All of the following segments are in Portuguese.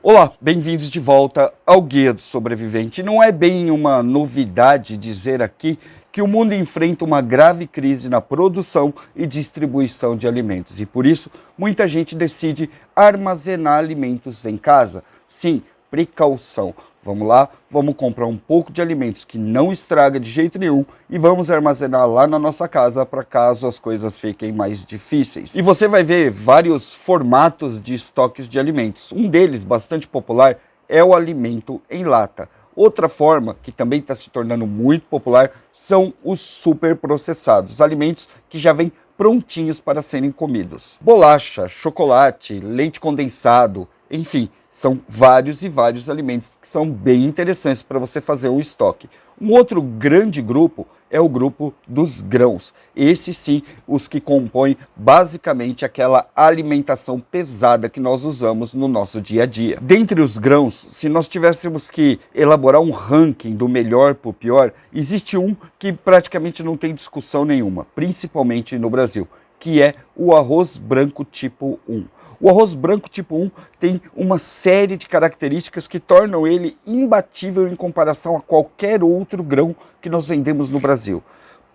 Olá, bem-vindos de volta ao Guia do Sobrevivente. Não é bem uma novidade dizer aqui que o mundo enfrenta uma grave crise na produção e distribuição de alimentos e por isso muita gente decide armazenar alimentos em casa. Sim, precaução. Vamos lá, vamos comprar um pouco de alimentos que não estraga de jeito nenhum e vamos armazenar lá na nossa casa para caso as coisas fiquem mais difíceis. E você vai ver vários formatos de estoques de alimentos. Um deles, bastante popular, é o alimento em lata. Outra forma, que também está se tornando muito popular, são os superprocessados, alimentos que já vêm prontinhos para serem comidos. Bolacha, chocolate, leite condensado, enfim, são vários e vários alimentos que são bem interessantes para você fazer o estoque. Um outro grande grupo é o grupo dos grãos. Esses sim, os que compõem basicamente aquela alimentação pesada que nós usamos no nosso dia a dia. Dentre os grãos, se nós tivéssemos que elaborar um ranking do melhor para o pior, existe um que praticamente não tem discussão nenhuma, principalmente no Brasil, que é o arroz branco tipo 1. O arroz branco tipo 1 tem uma série de características que tornam ele imbatível em comparação a qualquer outro grão que nós vendemos no Brasil.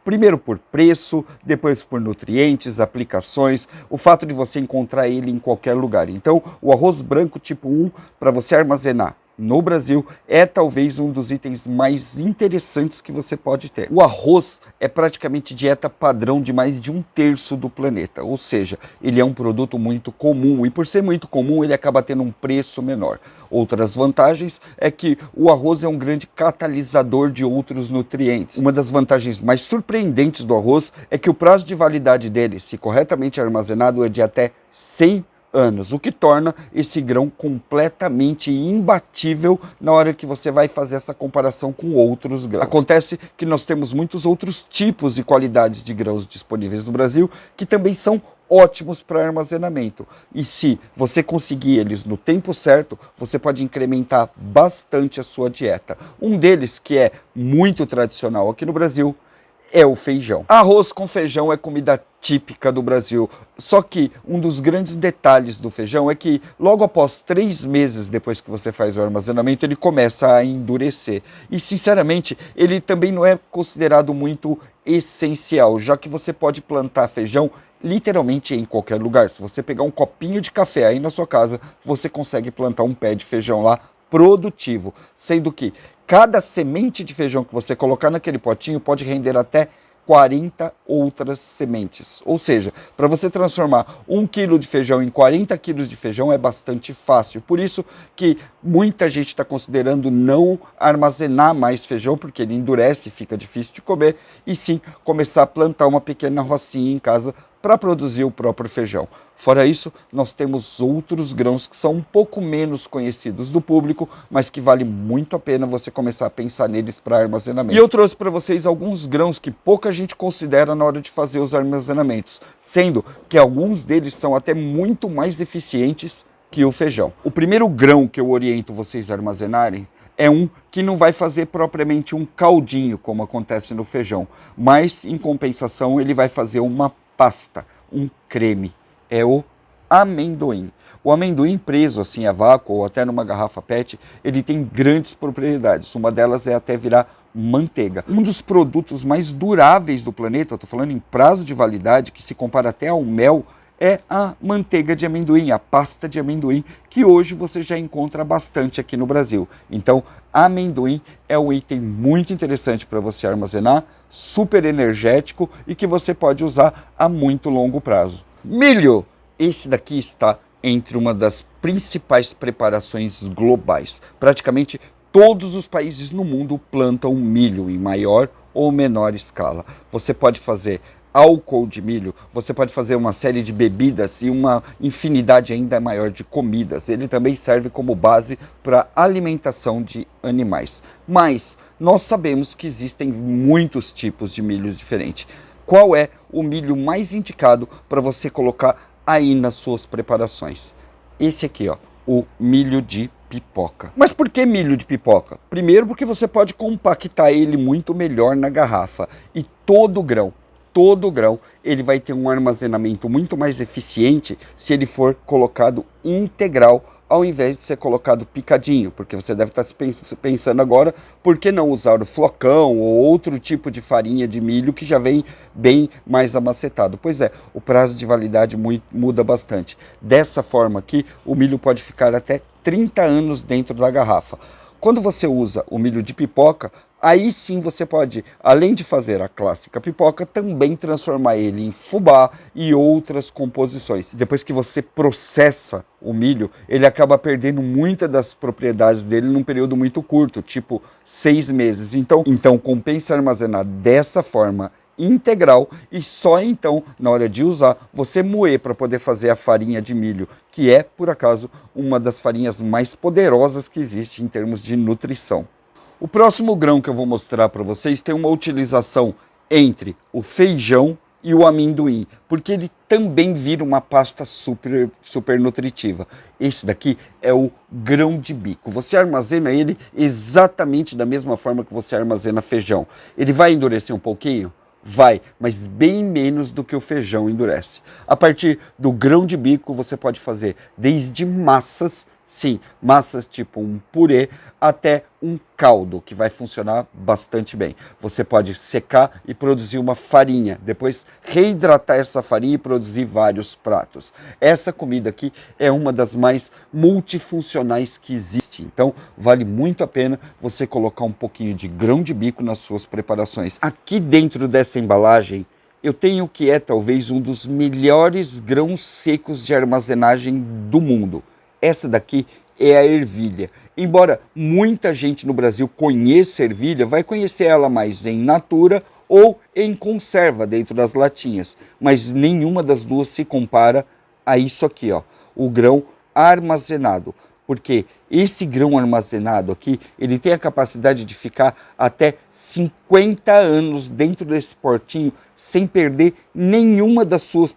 Primeiro por preço, depois por nutrientes, aplicações, o fato de você encontrar ele em qualquer lugar. Então, o arroz branco tipo 1, para você armazenar no Brasil, é talvez um dos itens mais interessantes que você pode ter. O arroz é praticamente dieta padrão de mais de 1/3 do planeta, ou seja, ele é um produto muito comum e por ser muito comum ele acaba tendo um preço menor. Outras vantagens é que o arroz é um grande catalisador de outros nutrientes. Uma das vantagens mais surpreendentes do arroz é que o prazo de validade dele, se corretamente armazenado, é de até 100 anos, o que torna esse grão completamente imbatível na hora que você vai fazer essa comparação com outros grãos. Acontece que nós temos muitos outros tipos e qualidades de grãos disponíveis no Brasil que também são ótimos para armazenamento. E se você conseguir eles no tempo certo, você pode incrementar bastante a sua dieta. Um deles, que é muito tradicional aqui no Brasil, é o feijão. Arroz com feijão é comida típica do Brasil, só que um dos grandes detalhes do feijão é que logo após 3 meses depois que você faz o armazenamento, ele começa a endurecer. E sinceramente, ele também não é considerado muito essencial, já que você pode plantar feijão literalmente em qualquer lugar. Se você pegar um copinho de café aí na sua casa, você consegue plantar um pé de feijão lá produtivo, sendo que cada semente de feijão que você colocar naquele potinho pode render até 40 outras sementes. Ou seja, para você transformar 1 quilo de feijão em 40 quilos de feijão é bastante fácil. Por isso que muita gente está considerando não armazenar mais feijão, porque ele endurece e fica difícil de comer, e sim começar a plantar uma pequena rocinha em casa para produzir o próprio feijão. Fora isso, nós temos outros grãos que são um pouco menos conhecidos do público, mas que vale muito a pena você começar a pensar neles para armazenamento. E eu trouxe para vocês alguns grãos que pouca gente considera na hora de fazer os armazenamentos, sendo que alguns deles são até muito mais eficientes que o feijão. O primeiro grão que eu oriento vocês a armazenarem é um que não vai fazer propriamente um caldinho, como acontece no feijão, mas em compensação ele vai fazer uma pasta, um creme. É o amendoim. O amendoim preso assim a vácuo ou até numa garrafa PET, ele tem grandes propriedades. Uma delas é até virar manteiga. Um dos produtos mais duráveis do planeta, estou falando em prazo de validade, que se compara até ao mel, é a manteiga de amendoim, a pasta de amendoim, que hoje você já encontra bastante aqui no Brasil. Então, amendoim é um item muito interessante para você armazenar, super energético e que você pode usar a muito longo prazo. Milho! Esse daqui está entre uma das principais preparações globais. Praticamente todos os países no mundo plantam milho em maior ou menor escala. Você pode fazer álcool de milho, você pode fazer uma série de bebidas e uma infinidade ainda maior de comidas. Ele também serve como base para alimentação de animais. Mas nós sabemos que existem muitos tipos de milho diferentes. Qual é o milho mais indicado para você colocar aí nas suas preparações? Esse aqui, ó, o milho de pipoca. Mas por que milho de pipoca? Primeiro porque você pode compactar ele muito melhor na garrafa e todo grão, ele vai ter um armazenamento muito mais eficiente se ele for colocado integral ao invés de ser colocado picadinho, porque você deve estar se pensando agora, por que não usar o flocão ou outro tipo de farinha de milho que já vem bem mais amacetado? Pois é, o prazo de validade muda bastante. Dessa forma aqui, o milho pode ficar até 30 anos dentro da garrafa. Quando você usa o milho de pipoca, aí sim você pode, além de fazer a clássica pipoca, também transformar ele em fubá e outras composições. Depois que você processa o milho, ele acaba perdendo muitas das propriedades dele num período muito curto, tipo 6 meses. Então compensa armazenar dessa forma integral e só então, na hora de usar, você moer para poder fazer a farinha de milho, que é, por acaso, uma das farinhas mais poderosas que existe em termos de nutrição. O próximo grão que eu vou mostrar para vocês tem uma utilização entre o feijão e o amendoim, porque ele também vira uma pasta super nutritiva. Esse daqui é o grão de bico. Você armazena ele exatamente da mesma forma que você armazena feijão. Ele vai endurecer um pouquinho? Vai, mas bem menos do que o feijão endurece. A partir do grão de bico você pode fazer desde massas, sim, massas tipo um purê, até um caldo, que vai funcionar bastante bem. Você pode secar e produzir uma farinha, depois reidratar essa farinha e produzir vários pratos. Essa comida aqui é uma das mais multifuncionais que existe, então vale muito a pena você colocar um pouquinho de grão de bico nas suas preparações. Aqui dentro dessa embalagem, eu tenho o que é talvez um dos melhores grãos secos de armazenagem do mundo. Essa daqui é a ervilha. Embora muita gente no Brasil conheça a ervilha, vai conhecer ela mais em natura ou em conserva dentro das latinhas. Mas nenhuma das duas se compara a isso aqui, ó, o grão armazenado. Porque esse grão armazenado aqui, ele tem a capacidade de ficar até 50 anos dentro desse potinho sem perder nenhuma das suas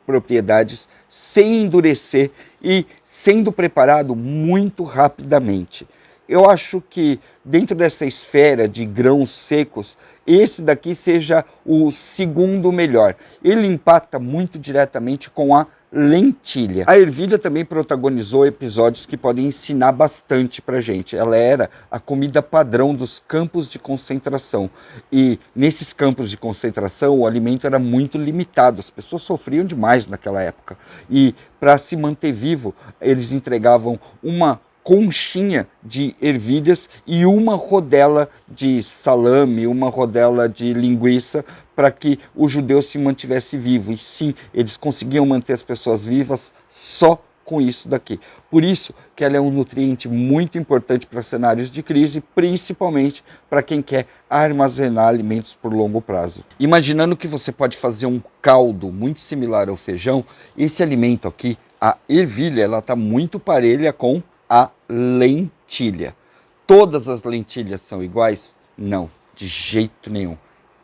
propriedades, sem endurecer e sendo preparado muito rapidamente. Eu acho que dentro dessa esfera de grãos secos, esse daqui seja o segundo melhor. Ele empata muito diretamente com a lentilha. A ervilha também protagonizou episódios que podem ensinar bastante pra gente. Ela era a comida padrão dos campos de concentração. E nesses campos de concentração o alimento era muito limitado. As pessoas sofriam demais naquela época. E para se manter vivo, eles entregavam uma conchinha de ervilhas e uma rodela de salame, uma rodela de linguiça, para que o judeu se mantivesse vivo. E sim, eles conseguiam manter as pessoas vivas só com isso daqui. Por isso que ela é um nutriente muito importante para cenários de crise, principalmente para quem quer armazenar alimentos por longo prazo. Imaginando que você pode fazer um caldo muito similar ao feijão, esse alimento aqui, a ervilha, ela está muito parelha com a lentilha. Todas as lentilhas são iguais? Não, de jeito nenhum.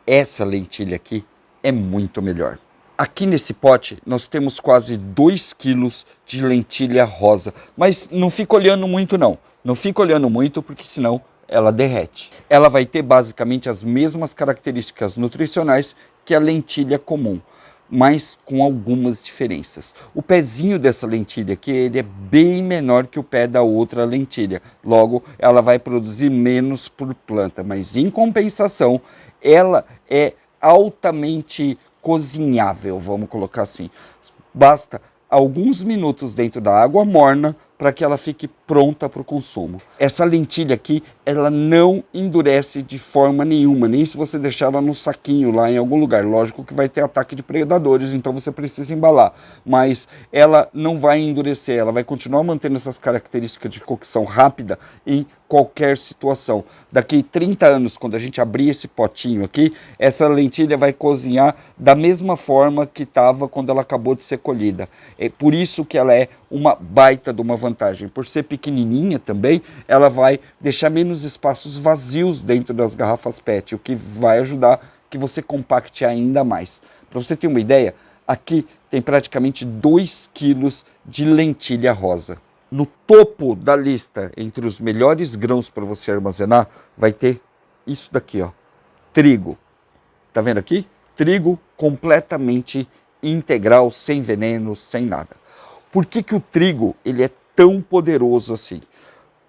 Essa lentilha aqui é muito melhor. Aqui nesse pote nós temos quase 2 quilos de lentilha rosa, mas não fica olhando muito não. Não fica olhando muito porque senão ela derrete. Ela vai ter basicamente as mesmas características nutricionais que a lentilha comum, mas com algumas diferenças. O pezinho dessa lentilha aqui, ele é bem menor que o pé da outra lentilha. Logo, ela vai produzir menos por planta, mas em compensação, ela é altamente cozinhável, vamos colocar assim. Basta alguns minutos dentro da água morna para que ela fique pronta para o consumo. Essa lentilha aqui, ela não endurece de forma nenhuma, nem se você deixar ela no saquinho lá em algum lugar. Lógico que vai ter ataque de predadores, então você precisa embalar, mas ela não vai endurecer, ela vai continuar mantendo essas características de cocção rápida em qualquer situação. Daqui 30 anos, quando a gente abrir esse potinho aqui, essa lentilha vai cozinhar da mesma forma que estava quando ela acabou de ser colhida. É por isso que ela é uma baita de uma vantagem. Por ser pequenininha também, ela vai deixar menos espaços vazios dentro das garrafas PET, o que vai ajudar que você compacte ainda mais. Para você ter uma ideia, aqui tem praticamente 2 quilos de lentilha rosa. No topo da lista, entre os melhores grãos para você armazenar, vai ter isso daqui, ó, trigo. Tá vendo aqui? Trigo completamente integral, sem veneno, sem nada. Por que que o trigo ele é tão poderoso assim?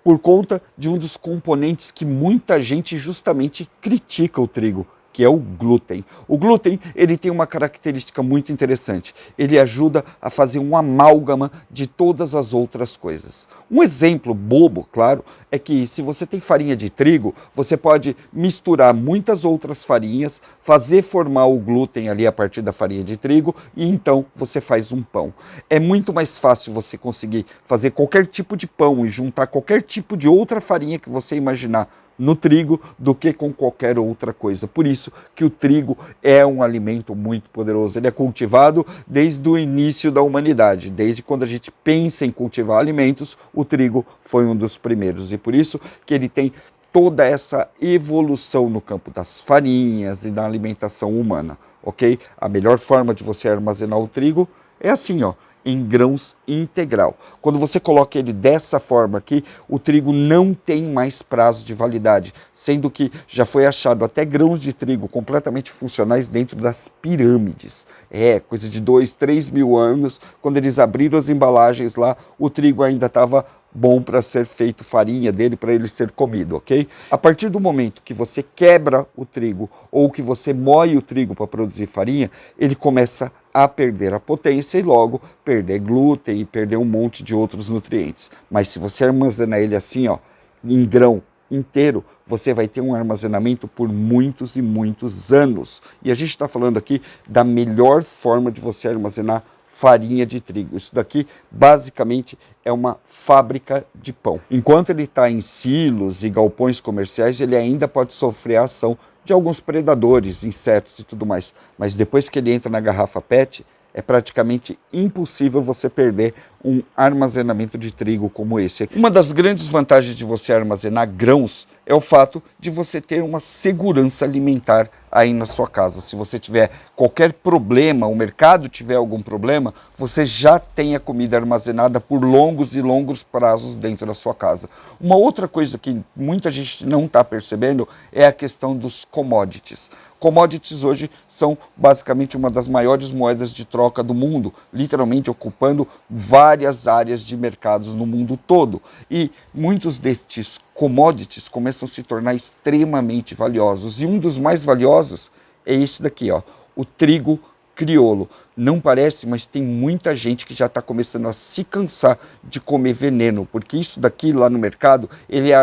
Por conta de um dos componentes que muita gente justamente critica o trigo, que é o glúten. O glúten, ele tem uma característica muito interessante. Ele ajuda a fazer um amálgama de todas as outras coisas. Um exemplo bobo, claro, é que se você tem farinha de trigo, você pode misturar muitas outras farinhas, fazer formar o glúten ali a partir da farinha de trigo e então você faz um pão. É muito mais fácil você conseguir fazer qualquer tipo de pão e juntar qualquer tipo de outra farinha que você imaginar no trigo do que com qualquer outra coisa. Por isso que o trigo é um alimento muito poderoso. Ele é cultivado desde o início da humanidade. Desde quando a gente pensa em cultivar alimentos, o trigo foi um dos primeiros. E por isso que ele tem toda essa evolução no campo das farinhas e da alimentação humana, ok? A melhor forma de você armazenar o trigo é assim, ó, em grãos integral. Quando você coloca ele dessa forma aqui, o trigo não tem mais prazo de validade, sendo que já foi achado até grãos de trigo completamente funcionais dentro das pirâmides. É, coisa de 2, 3 mil anos, quando eles abriram as embalagens lá, o trigo ainda estava bom para ser feito farinha dele, para ele ser comido, ok? A partir do momento que você quebra o trigo ou que você moe o trigo para produzir farinha, ele começa a perder a potência e logo perder glúten e perder um monte de outros nutrientes. Mas se você armazenar ele assim, ó, em grão inteiro, você vai ter um armazenamento por muitos e muitos anos. E a gente está falando aqui da melhor forma de você armazenar farinha de trigo. Isso daqui basicamente é uma fábrica de pão. Enquanto ele está em silos e galpões comerciais, ele ainda pode sofrer a ação de alguns predadores, insetos e tudo mais. Mas depois que ele entra na garrafa PET, é praticamente impossível você perder um armazenamento de trigo como esse. Uma das grandes vantagens de você armazenar grãos é o fato de você ter uma segurança alimentar aí na sua casa. Se você tiver qualquer problema, o mercado tiver algum problema, você já tem a comida armazenada por longos e longos prazos dentro da sua casa. Uma outra coisa que muita gente não está percebendo é a questão dos commodities. Commodities hoje são basicamente uma das maiores moedas de troca do mundo, literalmente ocupando várias áreas de mercados no mundo todo. E muitos destes commodities começam a se tornar extremamente valiosos. E um dos mais valiosos é esse daqui, ó, o trigo crioulo. Não parece, mas tem muita gente que já está começando a se cansar de comer veneno, porque isso daqui lá no mercado, ele é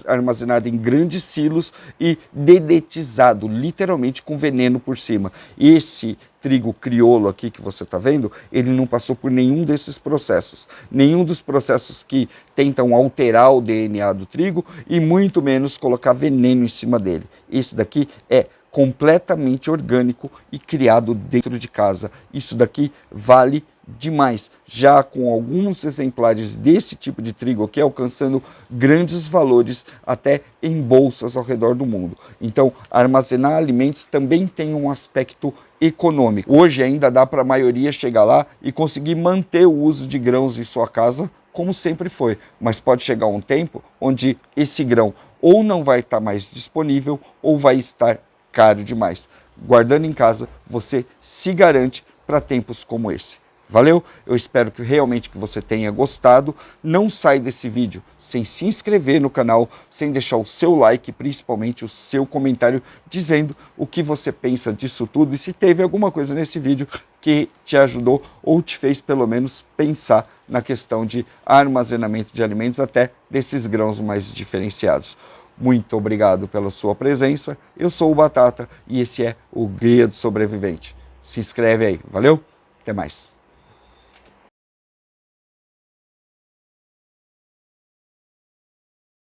armazenado em grandes silos e dedetizado, literalmente com veneno por cima. Esse trigo crioulo aqui que você está vendo, ele não passou por nenhum desses processos. Nenhum dos processos que tentam alterar o DNA do trigo e muito menos colocar veneno em cima dele. Esse daqui é completamente orgânico e criado dentro de casa. Isso daqui vale demais, já com alguns exemplares desse tipo de trigo aqui alcançando grandes valores até em bolsas ao redor do mundo. Então, armazenar alimentos também tem um aspecto econômico. Hoje ainda dá para a maioria chegar lá e conseguir manter o uso de grãos em sua casa como sempre foi, mas pode chegar um tempo onde esse grão ou não vai estar mais disponível ou vai estar caro demais. Guardando em casa, você se garante para tempos como esse. Valeu? Eu espero que realmente que você tenha gostado. Não sai desse vídeo sem se inscrever no canal, sem deixar o seu like, principalmente o seu comentário, dizendo o que você pensa disso tudo e se teve alguma coisa nesse vídeo que te ajudou ou te fez pelo menos pensar na questão de armazenamento de alimentos, até desses grãos mais diferenciados. Muito obrigado pela sua presença. Eu sou o Batata e esse é o Guia do Sobrevivente. Se inscreve aí. Valeu? Até mais.